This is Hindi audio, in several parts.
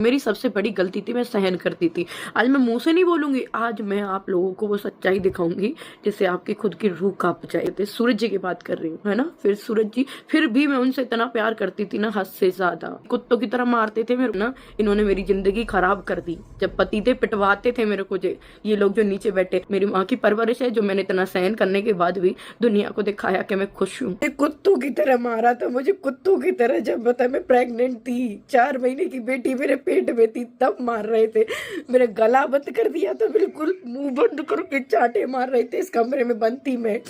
मेरी सबसे बड़ी गलती थी, मैं सहन करती थी। आज मैं मुँह से नहीं बोलूँगी, आज मैं आप लोगों को वो सच्चाई दिखाऊँगी जिससे आपकी खुद की रूह काँप जाए। तो सूरज जी की बात कर रही हूँ, है ना? फिर सूरज जी, फिर भी मैं उनसे इतना प्यार करती थी ना, हद से ज़्यादा। कुत्तों की तरह मारते थे मेरे ना, इन्होंने मेरी ज़िंदगी खराब कर दी। जब पति थे पिटवाते थे मेरे को ये लोग जो नीचे बैठे। मेरी माँ की परवरिश है जो मैंने इतना सहन करने के बाद भी दुनिया को दिखाया कि मैं खुश हूँ। कुत्तों की तरह मारा था मुझे, कुत्तों की तरह। जब बता मैं प्रेग्नेंट थी, 4 महीने की बेटी मेरे पेट में थी, तब मार रहे थे। मेरे गला बंद कर दिया था, बिल्कुल मुंह बंद करके चाटे मार रहे थे। इस कमरे में बंद थी मैं।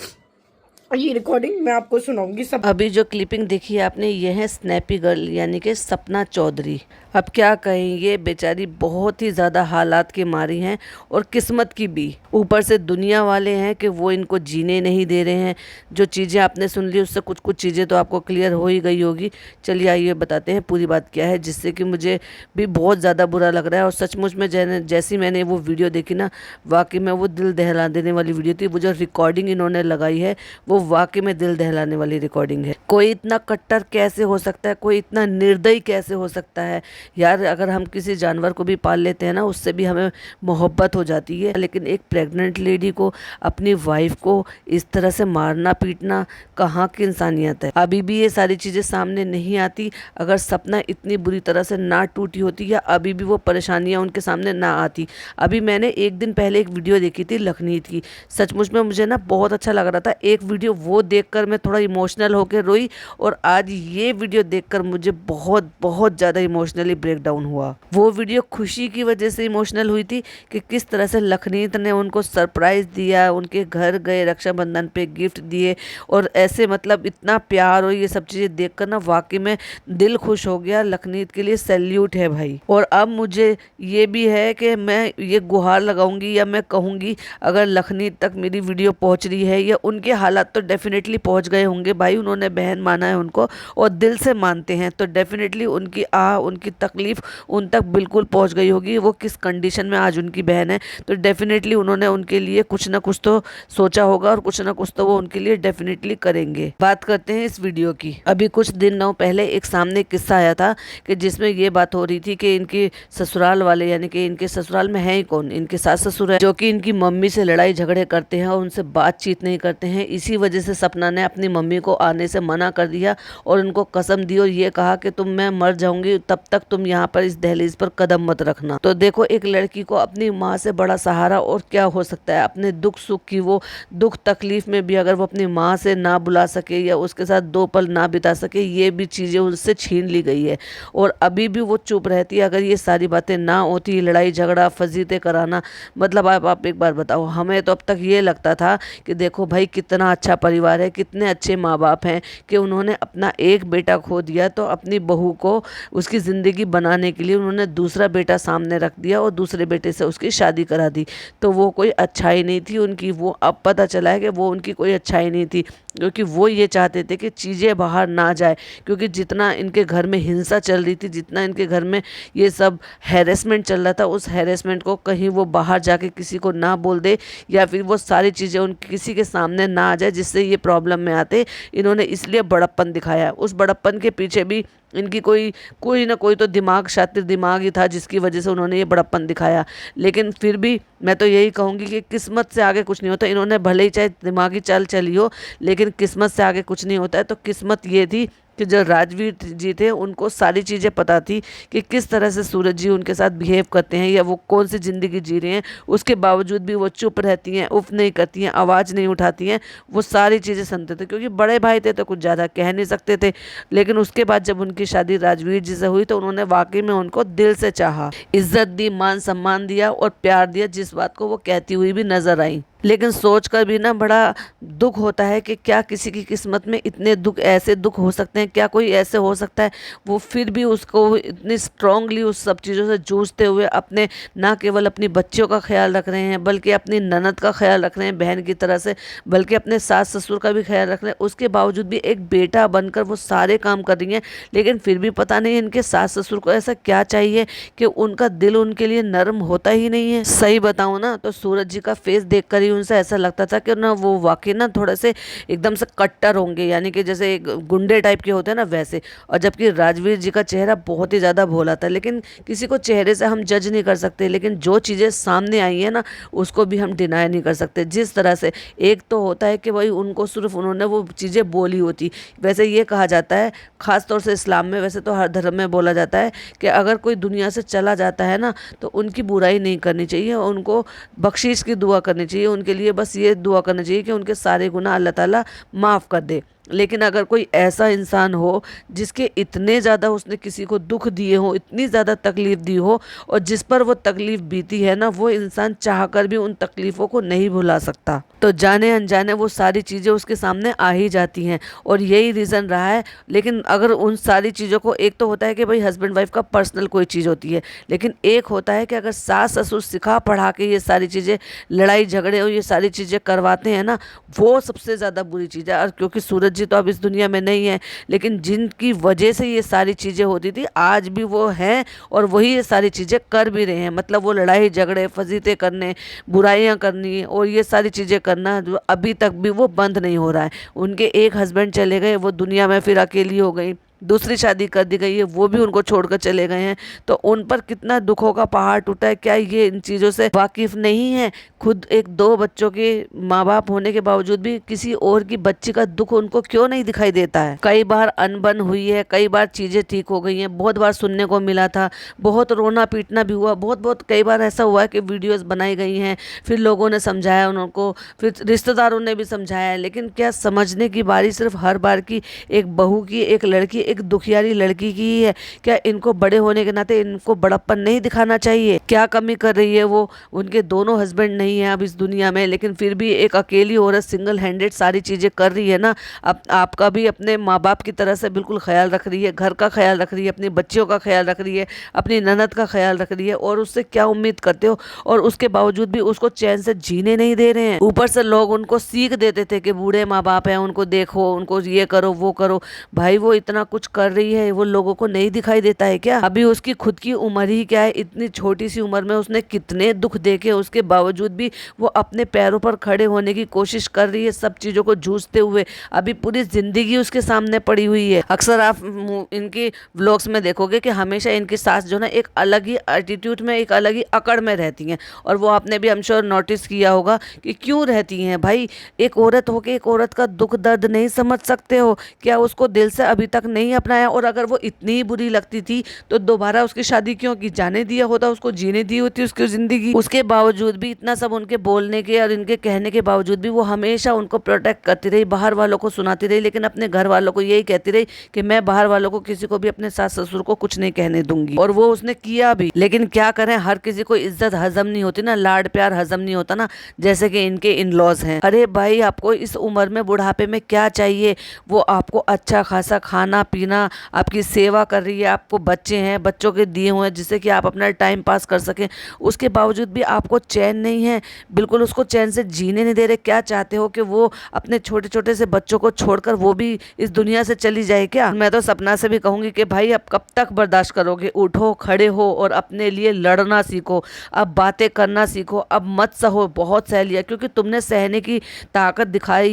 ये रिकॉर्डिंग मैं आपको सुनाऊंगी सब। अभी जो क्लिपिंग देखी है आपने, ये है स्नैपी गर्ल यानी कि सपना चौधरी। अब क्या कहें, ये बेचारी बहुत ही ज़्यादा हालात की मारी हैं और किस्मत की भी। ऊपर से दुनिया वाले हैं कि वो इनको जीने नहीं दे रहे हैं। जो चीज़ें आपने सुन ली उससे कुछ कुछ चीज़ें तो आपको क्लियर हो ही गई होगी। चलिए आइए बताते हैं पूरी बात क्या है, जिससे कि मुझे भी बहुत ज़्यादा बुरा लग रहा है। और सचमुच में जैसी मैंने वो वीडियो देखी ना, वाकई में वो दिल दहला देने वाली वीडियो थी। वो जो रिकॉर्डिंग इन्होंने लगाई है वो वाकई में दिल दहलाने वाली रिकॉर्डिंग है। कोई इतना कट्टर कैसे हो सकता है, कोई इतना निर्दयी कैसे हो सकता है यार। अगर हम किसी जानवर को भी पाल लेते हैं ना, उससे भी हमें मोहब्बत हो जाती है, लेकिन एक प्रेग्नेंट लेडी को, अपनी वाइफ को इस तरह से मारना पीटना कहाँ की इंसानियत है। अभी भी ये सारी चीज़ें सामने नहीं आती। अगर सपना इतनी बुरी तरह से ना टूटी होती या अभी भी वो परेशानियां उनके सामने ना आती। अभी मैंने एक दिन पहले एक वीडियो देखी थी लखनीत की, सचमुच में मुझे ना बहुत अच्छा लग रहा था। एक वीडियो वो देखकर मैं थोड़ा इमोशनल होकर रोई, और आज ये वीडियो देखकर मुझे बहुत बहुत ज़्यादा इमोशनली ब्रेकडाउन हुआ। वो वीडियो खुशी की वजह से इमोशनल हुई थी कि किस तरह से लखनीत ने उनको सरप्राइज़ दिया, उनके घर गए, रक्षाबंधन पे गिफ्ट दिए, और ऐसे मतलब इतना प्यार और ये सब चीज़ें देखकर ना वाकई में दिल खुश हो गया। लखनीत के लिए सैल्यूट है भाई। और अब मुझे ये भी है कि मैं ये गुहार लगाऊंगी या मैं कहूँगी, अगर लखनीत तक मेरी वीडियो पहुँच रही है, या उनके हालात तो डेफिनेटली पहुँच गए होंगे भाई, उन्होंने बहन माना है उनको और दिल से मानते हैं, तो डेफिनेटली उनकी उनकी तकलीफ़ उन तक बिल्कुल पहुँच गई होगी। वो किस कंडीशन में आज उनकी बहन है, तो डेफिनेटली उन्होंने उनके लिए कुछ ना कुछ तो सोचा होगा, और कुछ ना कुछ तो वो उनके लिए डेफिनेटली करेंगे। बात करते हैं इस वीडियो की। अभी कुछ दिनों पहले एक सामने किस्सा आया था कि जिसमें ये बात हो रही थी कि इनके ससुराल वाले, यानी कि इनके ससुराल में है ही कौन, इनके सास ससुर है, जो कि इनकी मम्मी से लड़ाई झगड़े करते हैं और उनसे बातचीत नहीं करते हैं। इसी वजह से सपना ने अपनी मम्मी को आने से मना कर दिया और उनको कसम दी और ये कहा कि तुम, मैं मर जाऊंगी तब तक तुम यहाँ पर इस दहलीज पर कदम मत रखना। तो देखो, एक लड़की को अपनी माँ से बड़ा सहारा और क्या हो सकता है। अपने दुख सुख की, वो दुख तकलीफ में भी अगर वो अपनी माँ से ना बुला सके या उसके साथ 2 पल ना बिता सके, ये भी चीज़ें उससे छीन ली गई है और अभी भी वो चुप रहती है। अगर ये सारी बातें ना होती, लड़ाई झगड़ा फजीते कराना, मतलब आप एक बार बताओ, हमें तो अब तक ये लगता था कि देखो भाई कितना अच्छा परिवार है, कितने अच्छे माँ बाप हैं कि उन्होंने अपना एक बेटा खो दिया तो अपनी बहू को उसकी ज़िंदगी बनाने के लिए उन्होंने दूसरा बेटा सामने रख दिया और दूसरे बेटे से उसकी शादी करा दी। तो वो कोई अच्छाई नहीं थी उनकी। वो अब पता चला है कि वो उनकी कोई अच्छाई नहीं थी, क्योंकि वो ये चाहते थे कि चीज़ें बाहर ना जाए। क्योंकि जितना इनके घर में हिंसा चल रही थी, जितना इनके घर में ये सब हैरेसमेंट चल रहा था, उस हैरेसमेंट को कहीं वो बाहर जाके किसी को ना बोल दे, या फिर वो सारी चीज़ें उन किसी के सामने ना आ जाए जिससे ये प्रॉब्लम में आते। इन्होंने इसलिए बड़प्पन दिखाया। उस बड़प्पन के पीछे भी इनकी कोई ना कोई तो दिमाग, शातिर दिमाग ही था, जिसकी वजह से उन्होंने ये बड़प्पन दिखाया। लेकिन फिर भी मैं तो यही कहूँगी कि किस्मत से आगे कुछ नहीं होता। इन्होंने भले ही चाहे दिमागी चाल चली हो, लेकिन किस्मत से आगे कुछ नहीं होता है। तो किस्मत ये थी कि जो राजवीर जी थे उनको सारी चीज़ें पता थी कि किस तरह से सूरज जी उनके साथ बिहेव करते हैं या वो कौन सी ज़िंदगी जी रहे हैं। उसके बावजूद भी वो चुप रहती हैं, उफ नहीं करती हैं, आवाज़ नहीं उठाती हैं। वो सारी चीज़ें सुनते थे, क्योंकि बड़े भाई थे तो कुछ ज़्यादा कह नहीं सकते थे। लेकिन उसके बाद जब उनकी शादी राजवीर जी से हुई तो उन्होंने वाकई में उनको दिल से चाहा, इज्जत दी, मान सम्मान दिया और प्यार दिया, जिस बात को वो कहती हुई भी नजर आई। लेकिन सोच कर भी ना बड़ा दुख होता है कि क्या किसी की किस्मत में इतने दुख, ऐसे दुख हो सकते हैं, क्या कोई ऐसे हो सकता है वो फिर भी उसको इतनी स्ट्रांगली उस सब चीज़ों से जूझते हुए अपने, ना केवल अपनी बच्चियों का ख्याल रख रहे हैं बल्कि अपनी ननद का ख्याल रख रहे हैं बहन की तरह से, बल्कि अपने सास ससुर का भी ख्याल रख रहे हैं। उसके बावजूद भी एक बेटा बनकर वो सारे काम कर रही हैं। लेकिन फिर भी पता नहीं इनके सास ससुर को ऐसा क्या चाहिए कि उनका दिल उनके लिए नरम होता ही नहीं है। सही बताऊँ ना तो सूरज जी का फेस देख कर ही उनसे ऐसा लगता था कि ना वो वाकई ना थोड़े से एकदम से कट्टर होंगे, यानी कि जैसे एक गुंडे टाइप के होते हैं ना वैसे। और जबकि राजवीर जी का चेहरा बहुत ही ज़्यादा भोला था। लेकिन किसी को चेहरे से हम जज नहीं कर सकते, लेकिन जो चीज़ें सामने आई है ना उसको भी हम डिनाई नहीं कर सकते। जिस तरह से एक तो होता है कि भाई उनको सिर्फ उन्होंने वो चीज़ें बोली होती, वैसे ये कहा जाता है ख़ास तौर से इस्लाम में, वैसे तो हर धर्म में बोला जाता है कि अगर कोई दुनिया से चला जाता है ना तो उनकी बुराई नहीं करनी चाहिए, उनको बख्शीश की दुआ करनी चाहिए, उनके लिए बस ये दुआ करनी चाहिए कि उनके सारे गुनाह अल्लाह ताला माफ़ कर दे। लेकिन अगर कोई ऐसा इंसान हो जिसके इतने ज़्यादा उसने किसी को दुख दिए हो, इतनी ज़्यादा तकलीफ़ दी हो, और जिस पर वो तकलीफ़ बीती है ना, वो इंसान चाहकर भी उन तकलीफ़ों को नहीं भुला सकता। तो जाने अनजाने वो सारी चीज़ें उसके सामने आ ही जाती हैं, और यही रीज़न रहा है। लेकिन अगर उन सारी चीज़ों को, एक तो होता है कि भाई हस्बैंड वाइफ का पर्सनल कोई चीज़ होती है, लेकिन एक होता है कि अगर सास ससुर सिखा पढ़ा के ये सारी चीज़ें, लड़ाई झगड़े और ये सारी चीज़ें करवाते हैं ना, वो सबसे ज़्यादा बुरी चीज़ है। और क्योंकि सूरज जी तो अब इस दुनिया में नहीं है, लेकिन जिनकी वजह से ये सारी चीज़ें होती थी आज भी वो हैं, और वही ये सारी चीज़ें कर भी रहे हैं। मतलब वो लड़ाई झगड़े, फजीते करने, बुराइयां करनी और ये सारी चीज़ें करना जो अभी तक भी वो बंद नहीं हो रहा है। उनके एक हस्बैंड चले गए, वो दुनिया में फिर अकेली हो गई, दूसरी शादी कर दी गई है, वो भी उनको छोड़कर चले गए हैं। तो उन पर कितना दुखों का पहाड़ टूटा है। क्या ये इन चीज़ों से वाकिफ नहीं है? खुद एक 2 बच्चों के माँ बाप होने के बावजूद भी किसी और की बच्ची का दुख उनको क्यों नहीं दिखाई देता है? कई बार अनबन हुई है, कई बार चीज़ें ठीक हो गई हैं, बहुत बार सुनने को मिला था, बहुत रोना पीटना भी हुआ, बहुत कई बार ऐसा हुआ है कि वीडियोस बनाई गई हैं, फिर लोगों ने समझाया उनको, फिर रिश्तेदारों ने भी समझाया। लेकिन क्या समझने की बारी सिर्फ हर बार की एक बहू की, एक लड़की, एक दुखियारी लड़की की ही है? क्या इनको बड़े होने के नाते इनको बड़प्पन नहीं दिखाना चाहिए? क्या कमी कर रही है वो? उनके दोनों हस्बैंड नहीं है अब इस दुनिया में, लेकिन फिर भी एक अकेली औरत सिंगल हैंडेड सारी चीज़ें कर रही है ना। अब आपका भी अपने माँ बाप की तरह से बिल्कुल ख्याल रख रही है, घर का ख्याल रख रही है, अपने बच्चों का ख्याल रख रही है, अपनी ननद का ख्याल रख रही है, और उससे क्या उम्मीद करते हो? और उसके बावजूद भी उसको चैन से जीने नहीं दे रहे हैं। ऊपर से लोग उनको सीख देते थे कि बूढ़े माँ बाप हैं, उनको देखो, उनको ये करो वो करो। भाई वो इतना कुछ कर रही है, वो लोगों को नहीं दिखाई देता है क्या? अभी उसकी खुद की उम्र ही क्या है? इतनी छोटी सी उम्र में उसने कितने दुख देखे, उसके बावजूद भी वो अपने पैरों पर खड़े होने की कोशिश कर रही है, सब चीज़ों को जूझते हुए। अभी पूरी जिंदगी उसके सामने पड़ी हुई है। अक्सर आप इनकी व्लॉग्स में देखोगे कि हमेशा इनकी सास जो ना एक अलग ही एटीट्यूड में, एक अलग ही अकड़ में रहती हैं, और वो आपने भी आई एम श्योर नोटिस किया होगा कि क्यों रहती हैं। भाई एक औरत होके एक औरत का दुख दर्द नहीं समझ सकते हो क्या? उसको दिल से अभी तक नहीं अपनाया? और अगर वो इतनी ही बुरी लगती थी तो दोबारा उसकी शादी क्यों की? जाने दिया होता, उसको जीने दी होती उसकी ज़िंदगी। उसके बावजूद भी, इतना सब उनके बोलने के और इनके कहने के बावजूद भी, वो हमेशा उनको प्रोटेक्ट करती रही, बाहर वालों को सुनाती रही, लेकिन अपने घर वालों को यही कहती रही कि मैं बाहर वालों को, किसी को भी, अपने सास ससुर को कुछ नहीं कहने दूंगी। और वो उसने किया भी। लेकिन क्या करें, हर किसी को इज्जत हजम नहीं होती ना, लाड प्यार हजम नहीं होता ना, जैसे कि इनके इन लॉज हैं। अरे भाई आपको इस उम्र में, बुढ़ापे में क्या चाहिए? वो आपको अच्छा खासा खाना पीना, आपकी सेवा कर रही है, आपको बच्चे हैं, बच्चों के दिए हुए हैं जिससे कि आप अपना टाइम पास कर सकें। उसके बावजूद भी आपको चैन नहीं है, बिल्कुल उसको चैन से जीने नहीं दे रहे। क्या चाहते हो कि वो अपने छोटे छोटे से बच्चों को छोड़कर वो भी इस दुनिया से चली जाए क्या? मैं तो सपना से भी कहूंगी कि भाई अब कब तक बर्दाश्त करोगे? उठो, खड़े हो और अपने लिए लड़ना सीखो। अब बातें करना सीखो, अब मत सहो। बहुत सह लिया, क्योंकि तुमने सहने की ताकत दिखाई।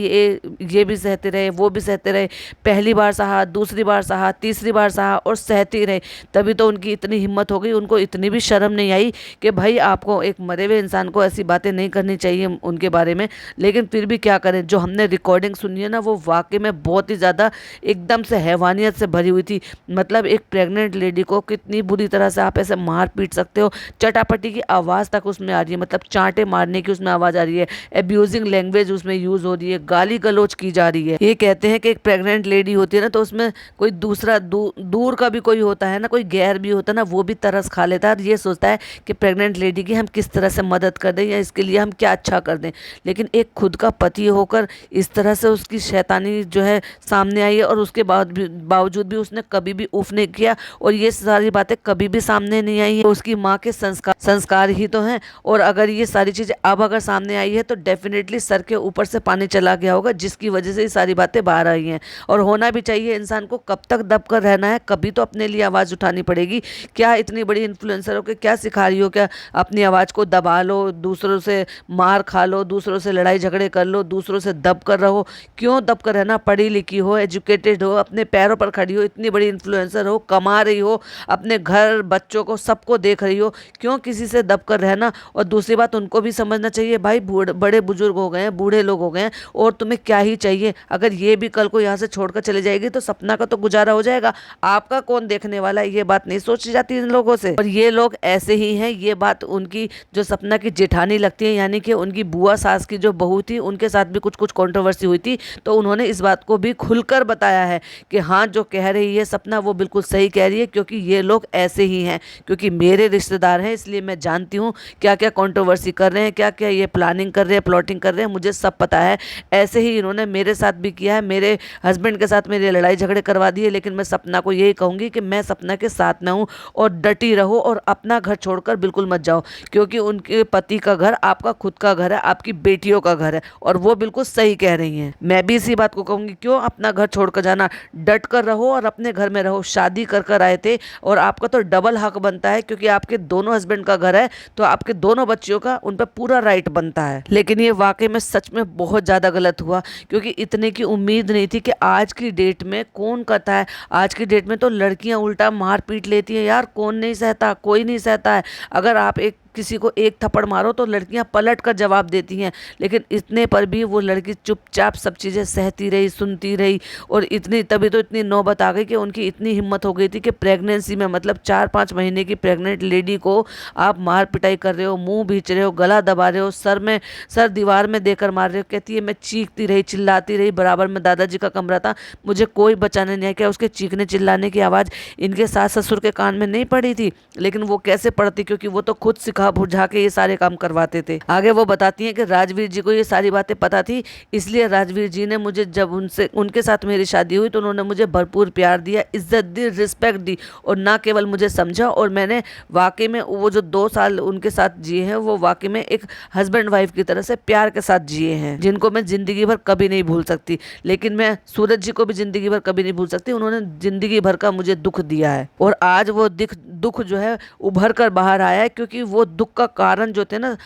ये भी सहते रहे, वो भी सहते रहे, पहली बार सहा, दूसरी बार सहा, तीसरी बार सहा, और सहती रहे। तभी तो उनकी इतनी हिम्मत हो गई, उनको इतनी भी शर्म नहीं आई कि भाई आपको, एक मरे हुए इंसान को ऐसी बातें नहीं करनी चाहिए उनके बारे में। लेकिन फिर भी क्या करें, जो हमने रिकॉर्डिंग सुनी है ना, वो वाकई में बहुत ही ज़्यादा एकदम से हैवानियत से भरी हुई थी। मतलब एक प्रेग्नेंट लेडी को कितनी बुरी तरह से आप ऐसे मार पीट सकते हो? चटापटी की आवाज़ तक उसमें आ रही है, मतलब चांटे मारने की उसमें आवाज़ आ रही है, एब्यूजिंग लैंग्वेज उसमें यूज़ हो रही है, गाली गलौज की जा रही है। ये कहते हैं कि एक प्रेग्नेंट लेडी होती है ना, तो उसमें कोई दूसरा दूर का भी कोई होता है ना, कोई गैर भी होता है ना, वो भी तरस खा लेता है और ये सोचता है कि प्रेग्नेंट लेडी की हम किस तरह से मदद कर दें या इसके लिए हम क्या अच्छा कर दें। लेकिन एक खुद का पति होकर इस तरह से उसकी शैतानी जो है सामने आई है, और उसके बावजूद भी उसने कभी भी उफ नहीं किया, और ये सारी बातें कभी भी सामने नहीं आई है। तो उसकी माँ के संस्कार ही तो हैं। और अगर ये सारी चीज़ें अब अगर सामने आई है तो डेफिनेटली सर के ऊपर से पानी चला गया होगा, जिसकी वजह से ये सारी बातें बाहर आई हैं। और होना भी चाहिए, इंसान को कब तक दब कर रहना है, कभी तो अपने लिए आवाज़ उठानी पड़ेगी। क्या इतनी बड़ी इन्फ्लुएंसर हो के क्या सिखा रही हो? क्या अपनी आवाज़ को दबा लो, दूसरों से मार खा लो, दूसरों से लड़ाई झगड़े कर लो, दूसरों से दब कर रहो? क्यों दब कर रहना? पढ़ी लिखी हो, एजुकेटेड हो, अपने पैरों पर खड़ी हो, इतनी बड़ी इन्फ्लुएंसर हो, कमा रही हो, अपने घर बच्चों को सबको देख रही हो, क्यों किसी से दब कर रहना? और दूसरी बात, उनको भी समझना चाहिए भाई, बड़े बुजुर्ग हो गए हैं, बूढ़े लोग हो गए हैं, और तुम्हें क्या ही चाहिए? अगर ये भी कल को यहाँ से छोड़कर चले जाएगी तो सपना का तो गुजारा हो जाएगा, आपका कौन देखने वाला है? ये बात नहीं सोची जाती इन लोगों से। और ये लोग ऐसे ही हैं। ये बात उनकी जो सपना की जेठानी लगती है, यानी कि उनकी बुआ सास की जो बहू थी, उनके साथ भी कुछ कुछ कंट्रोवर्सी हुई थी, तो उन्होंने इस बात को भी खुलकर बताया है कि हाँ, जो कह रही है सपना वो बिल्कुल सही कह रही है, क्योंकि ये लोग ऐसे ही हैं, क्योंकि मेरे रिश्तेदार हैं, इसलिए मैं जानती हूँ क्या क्या कंट्रोवर्सी कर रहे हैं, क्या क्या ये प्लानिंग कर रहे हैं, प्लॉटिंग कर रहे हैं, मुझे सब पता है। ऐसे ही इन्होंने मेरे साथ भी किया है, मेरे हस्बैंड के साथ मेरी लड़ाई झगड़े करवा दिए, लेकिन मैं सपना को यही कहूँगी कि मैं सपना के साथ में हूँ, और डटी रहो और अपना घर छोड़कर बिल्कुल मत जाओ, क्योंकि उनके पति का घर आपका खुद का घर है, आपकी बेटियों का घर है, और वो बिल्कुल सही कह रही हैं। मैं भी इसी बात को कहूँगी, क्यों अपना घर छोड़कर जाना? डट कर रहो और अपने घर में रहो। शादी कर कर आए थे, और आपका तो डबल हक बनता है, क्योंकि आपके दोनों हस्बैंड का घर है, तो आपके दोनों बच्चियों का उन पर पूरा राइट बनता है। लेकिन ये वाकई में सच में बहुत ज़्यादा गलत हुआ, क्योंकि इतने की उम्मीद नहीं थी कि आज की डेट में कौन करता है। आज की डेट में तो लड़कियां उल्टा मार पीट लेती हैं यार, कौन नहीं सहता? कोई नहीं सहता है। अगर आप किसी को एक थप्पड़ मारो तो लड़कियां पलट कर जवाब देती हैं, लेकिन इतने पर भी वो लड़की चुपचाप सब चीज़ें सहती रही, सुनती रही, और तभी तो इतनी नौबत आ गई कि उनकी इतनी हिम्मत हो गई थी कि प्रेगनेंसी में, मतलब 4-5 महीने की प्रेग्नेंट लेडी को आप मार पिटाई कर रहे हो, मुंह भींच रहे हो, गला दबा रहे हो, सर दीवार में देकर मार रहे हो। कहती है मैं चीखती रही, चिल्लाती रही, बराबर में दादाजी का कमरा था, मुझे कोई बचाने नहीं आया। क्या उसके चीखने चिल्लाने की आवाज़ इनके सास ससुर के कान में नहीं पड़ी थी? लेकिन वो कैसे पड़ती, क्योंकि वो तो खुद सिखा बुझा के ये सारे काम करवाते थे। आगे वो बताती हैं कि राजवीर जी को ये सारी बातें पता थी, इसलिए राजवीर जी ने मुझे, जब उनके साथ मेरी शादी हुई, तो उन्होंने मुझे भरपूर प्यार दिया, इज्जत दी, रिस्पेक्ट दी, और ना केवल मुझे समझा, और मैंने वाकई में वो जो 2 साल उनके साथ जिए हैं, वो वाकई में एक हस्बैंड वाइफ की तरह से प्यार के साथ जिए हैं, जिनको मैं जिंदगी भर कभी नहीं भूल सकती। लेकिन मैं सूरज जी को भी जिंदगी भर कभी नहीं भूल सकती, उन्होंने जिंदगी भर का मुझे दुख दिया है, और आज वो दुख जो है उभर कर बाहर आया है, क्योंकि वो दुख का कारण जो थे ना,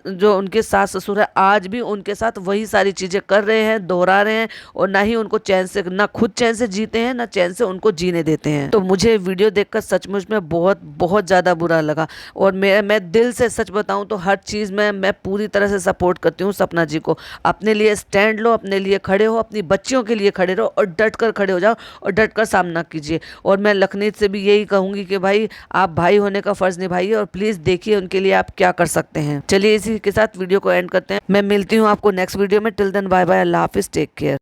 जो उनके सास ससुर है, आज भी उनके साथ वही सारी चीजें कर रहे हैं, दोहरा रहे हैं, और ना ही उनको चैन से, ना खुद चैन से जीते हैं, ना चैन से उनको जीने देते हैं। तो मुझे वीडियो देखकर सचमुच में बहुत बहुत ज्यादा बुरा लगा, और मैं दिल से सच बताऊं तो हर चीज में मैं पूरी तरह से सपोर्ट करती हूँ सपना जी को। अपने लिए स्टैंड लो, अपने लिए खड़े हो, अपनी बच्चियों के लिए खड़े रहो, और डट कर खड़े हो जाओ, और डट कर सामना कीजिए। और मैं लखनीत से भी यही कहूंगी कि भाई, आप भाई होने का फर्ज निभाइए, और प्लीज देखिए उनके लिए आप क्या कर सकते हैं। चलिए इसी के साथ वीडियो को एंड करते हैं। मैं मिलती हूँ आपको नेक्स्ट वीडियो में। टिल देन बाय बाय, अल्लाह हाफिज, टेक केयर।